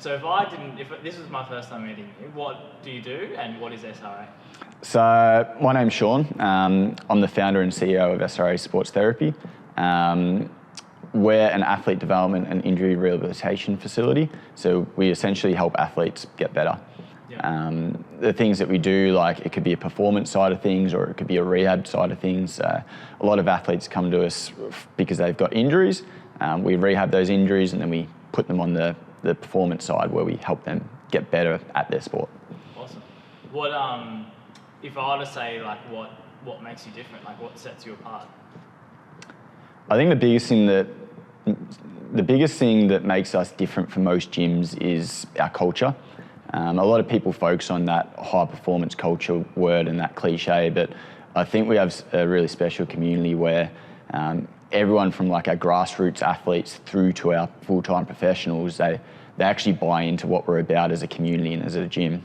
So if this was my first time meeting you, what do you do and what is SRA? So my name's Sean. I'm the founder and CEO of SRA Sports Therapy. We're an athlete development and injury rehabilitation facility. So we essentially help athletes get better. Yeah. The things that we do, like it could be a performance side of things or it could be a rehab side of things. A lot of athletes come to us because they've got injuries. We rehab those injuries and then we put them on the performance side where we help them get better at their sport. Awesome. What if I were to say like what makes you different? Like what sets you apart? I think the biggest thing that makes us different from most gyms is our culture. A lot of people focus on that high performance culture word and that cliche, but I think we have a really special community where everyone from like our grassroots athletes through to our full-time professionals, they actually buy into what we're about as a community and as a gym.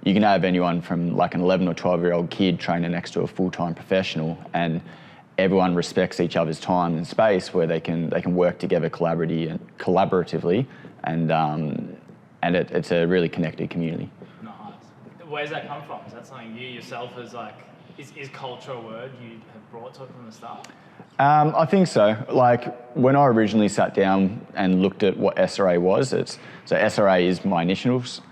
You can have anyone from like an 11 or 12-year-old kid training next to a full-time professional, and everyone respects each other's time and space where they can work together collaboratively, and it's a really connected community. Nice. Where's that come from? Is that something you yourself as like is culture a word you have brought to it from the start? I think so. Like when I originally sat down and looked at what SRA was, so SRA is my initials,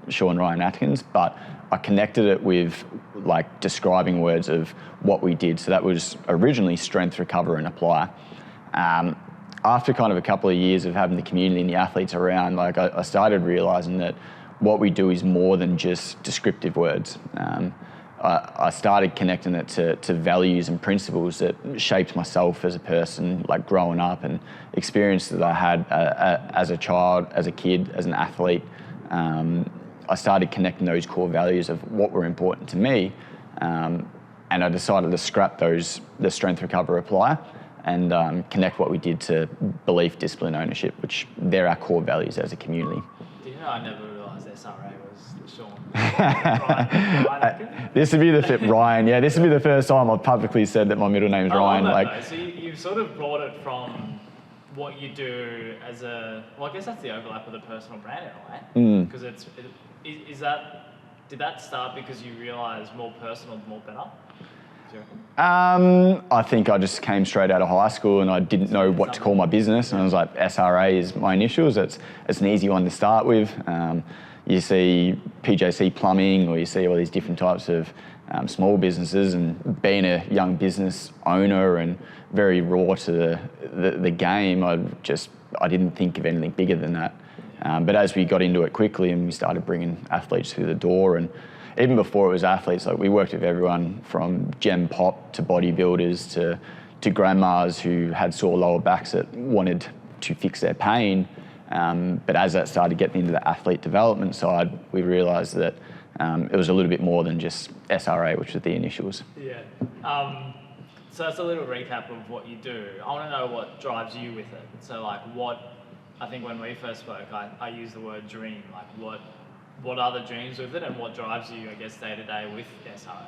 Sean Ryan Atkins, but I connected it with like describing words of what we did. So that was originally strength, recover and apply. After kind of a couple of years of having the community and the athletes around, like I started realizing that what we do is more than just descriptive words. I started connecting it to values and principles that shaped myself as a person, like growing up, and experiences that I had as a child, as a kid, as an athlete. I started connecting those core values of what were important to me, and I decided to scrap the strength, recover, apply, and connect what we did to belief, discipline, ownership, which they're our core values as a community. Do you know I never realised SRA was Sean? This would be Ryan. Yeah, this would be the first time I've publicly said that my middle name's Ryan. So you've sort of brought it from what you do as I guess that's the overlap with a personal brand in a way. Because did that start because you realised more personal, more better? I think I just came straight out of high school and I didn't know what to call my business, and I was like, SRA is my initials. It's an easy one to start with. You see PJC plumbing, or you see all these different types of small businesses, and being a young business owner and very raw to the game, I didn't think of anything bigger than that. But as we got into it quickly and we started bringing athletes through the door, and even before it was athletes, like we worked with everyone from gem pop to bodybuilders to grandmas who had sore lower backs that wanted to fix their pain. But as that started getting into the athlete development side, we realised that it was a little bit more than just SRA, which was the initials. Yeah. So that's a little recap of what you do. I want to know what drives you with it. So like I think when we first spoke, I used the word dream. Like what are the dreams with it, and what drives you, I guess, day to day with SRA?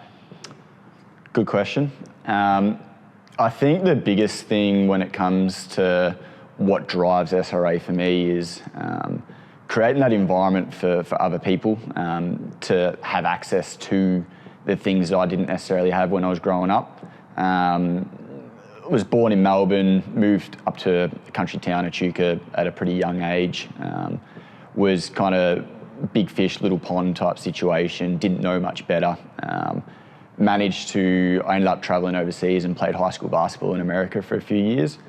Good question. I think the biggest thing when it comes to what drives SRA for me is creating that environment for other people to have access to the things that I didn't necessarily have when I was growing up. I was born in Melbourne, moved up to a country town, Echuca, at a pretty young age. Was kind of big fish, little pond type situation, didn't know much better. I ended up traveling overseas and played high school basketball in America for a few years.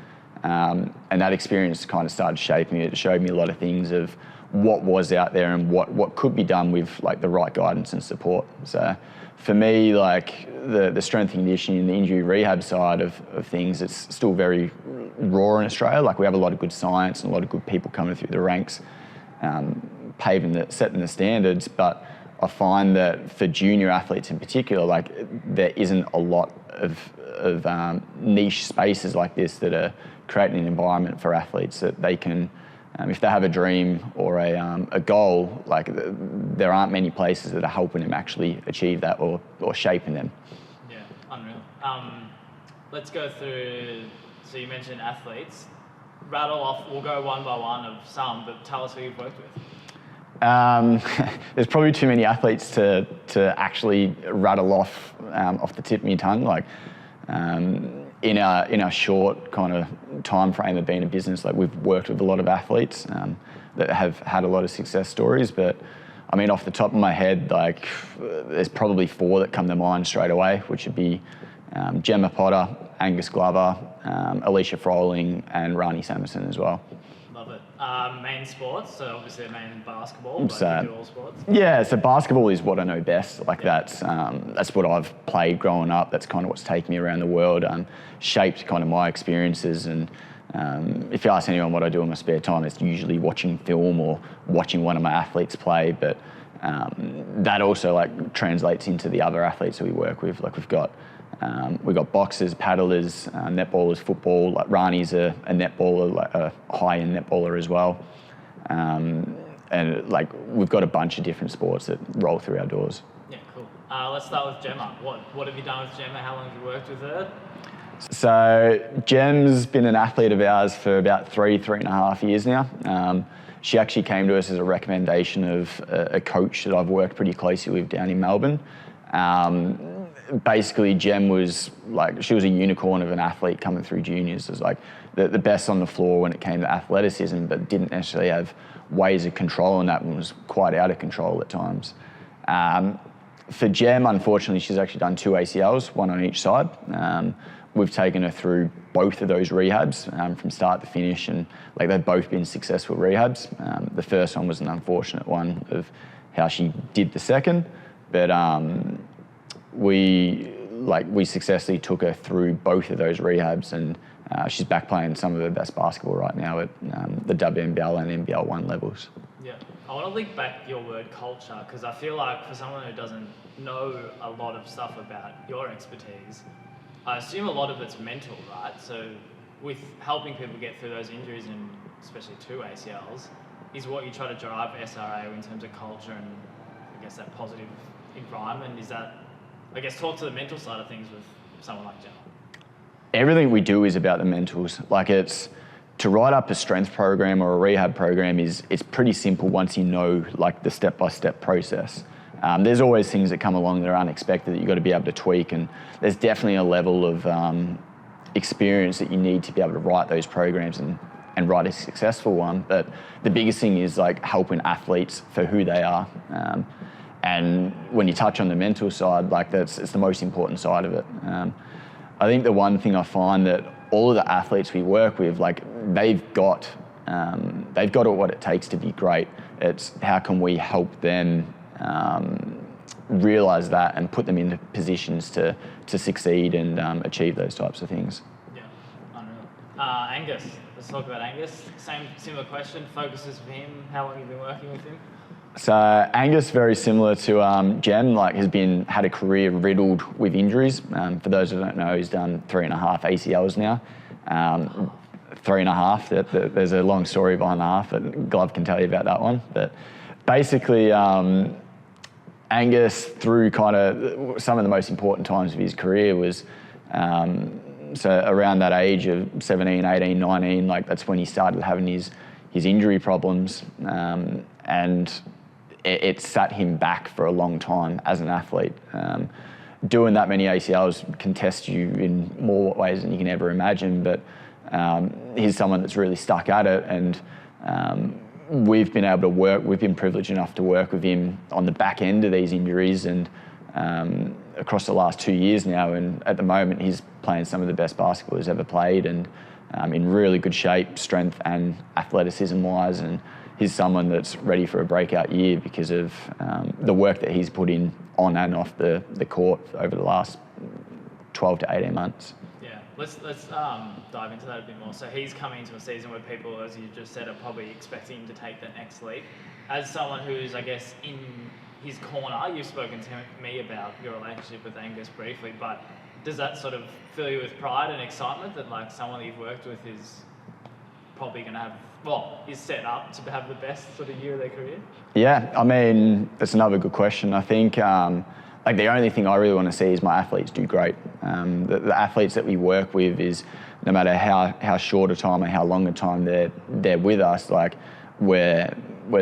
And that experience kind of started shaping me. It showed me a lot of things of what was out there and what could be done with like the right guidance and support. So for me, like the strength and conditioning and the injury rehab side of things, it's still very raw in Australia. Like we have a lot of good science and a lot of good people coming through the ranks, setting the standards, but I find that for junior athletes in particular, like there isn't a lot of niche spaces like this that are creating an environment for athletes that they can, if they have a dream or a goal, like there aren't many places that are helping them actually achieve that or shaping them. Yeah, unreal. Let's go through, so you mentioned athletes. rattle off, we'll go one by one of some, but tell us who you've worked with. There's probably too many athletes to actually rattle off the tip of my tongue. Like in our short kind of time frame of being a business, like we've worked with a lot of athletes that have had a lot of success stories. But I mean, off the top of my head, like there's probably 4 that come to mind straight away, which would be Gemma Potter, Angus Glover, Alicia Froling, and Rahni Samason as well. Love it. Main sports, so obviously main basketball, but you do all sports. Yeah, so basketball is what I know best. Like that's what I've played growing up. That's kind of what's taken me around the world, shaped kind of my experiences. And if you ask anyone what I do in my spare time, it's usually watching film or watching one of my athletes play. But that also like translates into the other athletes that we work with. Like we've got boxers, paddlers, netballers, football. Like Rahni's a netballer, like a high-end netballer as well. And like we've got a bunch of different sports that roll through our doors. Yeah, cool. Let's start with Gemma. What have you done with Gemma? How long have you worked with her? So Gem's been an athlete of ours for about 3.5 years now. She actually came to us as a recommendation of a coach that I've worked pretty closely with down in Melbourne. Basically, Gem was like, she was a unicorn of an athlete coming through juniors. It was like the best on the floor when it came to athleticism, but didn't necessarily have ways of controlling that and was quite out of control at times. For Gem, unfortunately, she's actually done 2 ACLs, one on each side. We've taken her through both of those rehabs from start to finish, and like they've both been successful rehabs. The first one was an unfortunate one of how she did the second, but we successfully took her through both of those rehabs, and she's back playing some of her best basketball right now at the WNBL and NBL 1 levels. Yeah, I want to link back your word culture, because I feel like for someone who doesn't know a lot of stuff about your expertise, I assume a lot of it's mental, right? So with helping people get through those injuries, and especially 2 ACLs, is what you try to drive SRA in terms of culture and I guess that positive environment. Is that, I guess, talk to the mental side of things with someone like Gemma? Everything we do is about the mentals. Like it's, to write up a strength program or a rehab program it's pretty simple once you know like the step-by-step process. There's always things that come along that are unexpected that you've got to be able to tweak, and there's definitely a level of experience that you need to be able to write those programs and write a successful one. But the biggest thing is like helping athletes for who they are. And when you touch on the mental side, like it's the most important side of it. I think the one thing I find that all of the athletes we work with, like they've got what it takes to be great. It's how can we help them realise that and put them into positions to succeed and achieve those types of things. Yeah, unreal. Angus, let's talk about Angus. Similar question, focuses for him, how long have you been working with him? So Angus, very similar to Gem, like had a career riddled with injuries. For those who don't know, he's done 3.5 ACLs now. 3.5, there's a long story behind the half, but Glove can tell you about that one. But basically, Angus, through kind of some of the most important times of his career was, so around that age of 17, 18, 19, like that's when he started having his injury problems. And it sat him back for a long time as an athlete. Doing that many ACLs can test you in more ways than you can ever imagine, but he's someone that's really stuck at it, and we've been privileged enough to work with him on the back end of these injuries and across the last 2 years now, and at the moment he's playing some of the best basketball he's ever played, and in really good shape, strength and athleticism wise, and he's someone that's ready for a breakout year because of the work that he's put in on and off the court over the last 12 to 18 months. Yeah, let's dive into that a bit more. So he's coming into a season where people, as you just said, are probably expecting him to take that next leap. As someone who's, I guess, in his corner, you've spoken to me about your relationship with Angus briefly, but does that sort of fill you with pride and excitement that like someone that you've worked with is probably going to have, is set up to have the best sort of year of their career? Yeah, I mean, that's another good question. I think like the only thing I really want to see is my athletes do great. The athletes that we work with is no matter how short a time or how long a time they're with us, like we're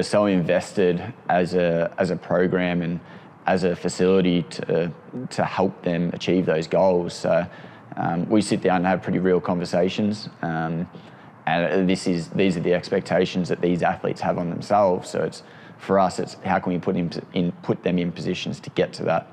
so invested as a program and as a facility to help them achieve those goals. So we sit down and have pretty real conversations. And these are the expectations that these athletes have on themselves. So for us, it's how can we put them in positions to get to that.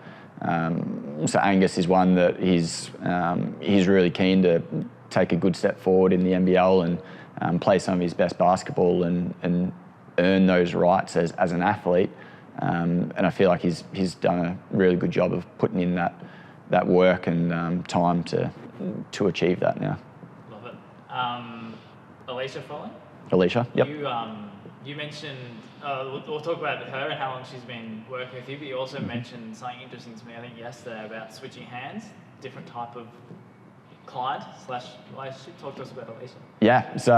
So Angus is one that he's really keen to take a good step forward in the NBL and play some of his best basketball and earn those rights as an athlete. And I feel like he's done a really good job of putting in that work and time to achieve that now. Love it. Alicia Froling? Alicia, yep. You mentioned, we'll talk about her and how long she's been working with you, but you also mentioned something interesting to me, I think yesterday, about switching hands, different type of client/relationship. Talk to us about Alicia. Yeah, so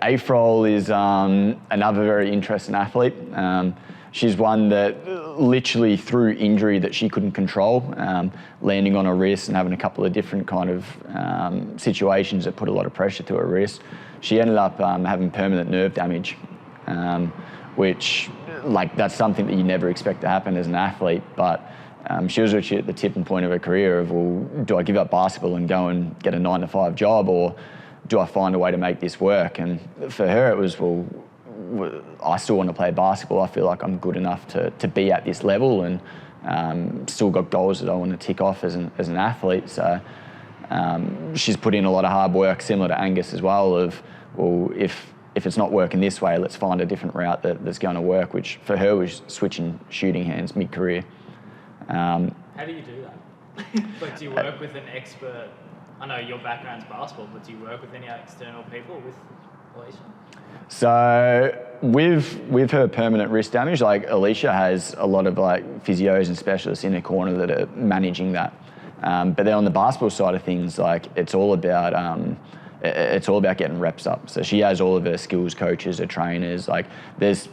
Afrol is another very interesting athlete. She's one that literally through injury that she couldn't control, landing on her wrist and having a couple of different kind of situations that put a lot of pressure to her wrist. She ended up having permanent nerve damage, which that's something that you never expect to happen as an athlete, but she was actually at the tipping point of her career of, well, do I give up basketball and go and get a 9-to-5 job, or do I find a way to make this work? And for her it was, well, I still want to play basketball. I feel like I'm good enough to be at this level, and still got goals that I want to tick off as an athlete. So she's put in a lot of hard work, similar to Angus as well, of, well, if it's not working this way, let's find a different route that's going to work, which for her was switching shooting hands mid-career. How do you do that? Like, do you work with an expert? I know your background's basketball, but do you work with any external people with Alicia? So with her permanent wrist damage, like Alicia has a lot of physios and specialists in her corner that are managing that. But then on the basketball side of things, it's all about getting reps up. So she has all of her skills coaches, her trainers. There's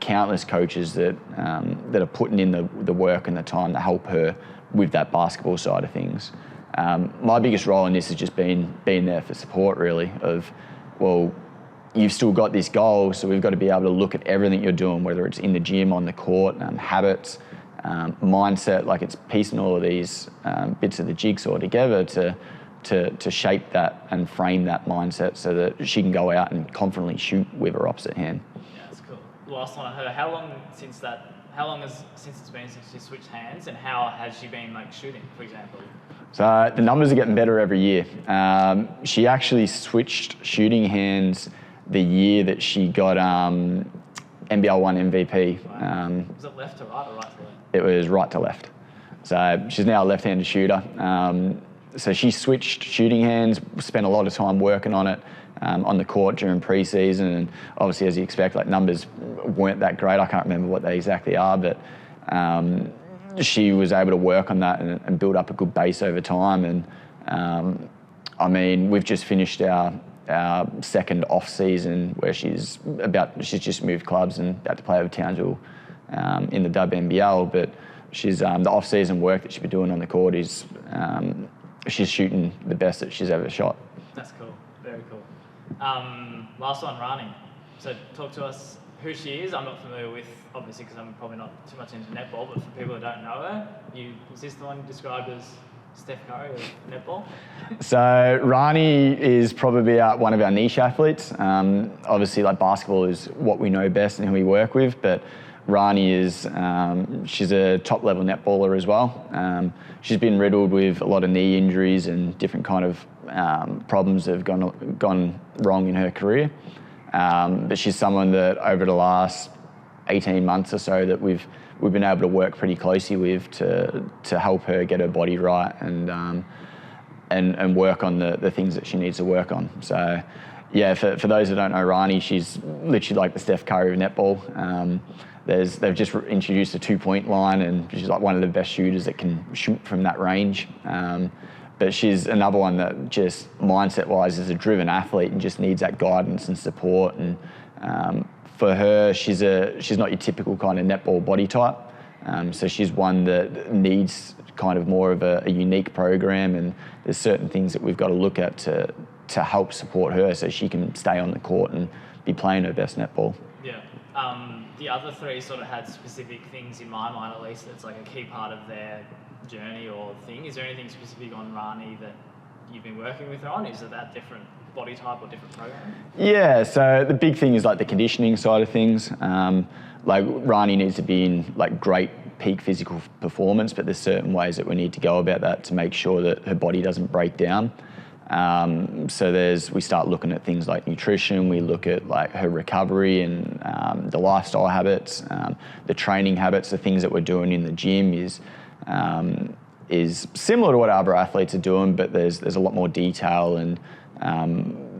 countless coaches that are putting in the work and the time to help her with that basketball side of things. My biggest role in this has just been being there for support, really, of, well, you've still got this goal, so we've got to be able to look at everything you're doing, whether it's in the gym, on the court, habits, mindset, it's piecing all of these bits of the jigsaw together to shape that and frame that mindset so that she can go out and confidently shoot with her opposite hand. Yeah, that's cool. Last one I heard, how long since it's been since she switched hands, and how has she been shooting, for example? So the numbers are getting better every year. She actually switched shooting hands the year that she got NBL 1 MVP. Wow. Was it left to right or right to left? It was right to left. So she's now a left-handed shooter. So she switched shooting hands, spent a lot of time working on it on the court during pre-season, and obviously, as you expect, numbers weren't that great. I can't remember what they exactly are, but she was able to work on that and build up a good base over time. And we've just finished our second off season where she's just moved clubs and about to play over Townsville in the WNBL, but she's the off season work that she's been doing on the court is she's shooting the best that she's ever shot. That's cool, very cool. Last one, Rahni. So talk to us who she is. I'm not familiar with, obviously, because I'm probably not too much into netball, but for people who don't know her, is this the one described as Steph Curry of netball? So Rahni is probably one of our niche athletes. Obviously, basketball is what we know best and who we work with, but Rahni is, she's a top-level netballer as well. She's been riddled with a lot of knee injuries and different kind of problems that have gone wrong in her career. But she's someone that over the last 18 months or so that we've been able to work pretty closely with to help her get her body right and work on the things that she needs to work on. So yeah, for those that don't know Rahni, she's literally like the Steph Curry of netball. They've just introduced a 2-point line, and she's one of the best shooters that can shoot from that range. But she's another one that just mindset-wise is a driven athlete and just needs that guidance and support. And for her, she's not your typical kind of netball body type. So she's one that needs kind of more of a unique program, and there's certain things that we've got to look at to help support her so she can stay on the court and be playing her best netball. Yeah. The other three sort of had specific things in my mind, at least, that's like a key part of their journey or thing. Is there anything specific on Rahni that you've been working with her on? Is it that different body type or different program? Yeah, so the big thing is like the conditioning side of things. Like Rahni needs to be in like great peak physical performance, but there's certain ways that we need to go about that to make sure that her body doesn't break down. So we start looking at things like nutrition, we look at like her recovery and the lifestyle habits, the training habits, the things that we're doing in the gym is similar to what other athletes are doing, but there's a lot more detail, and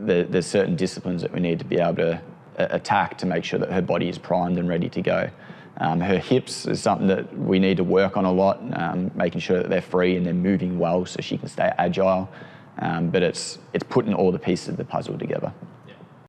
there's certain disciplines that we need to be able to attack to make sure that her body is primed and ready to go. Her hips is something that we need to work on a lot, making sure that they're free and they're moving well so she can stay agile. But it's putting all the pieces of the puzzle together.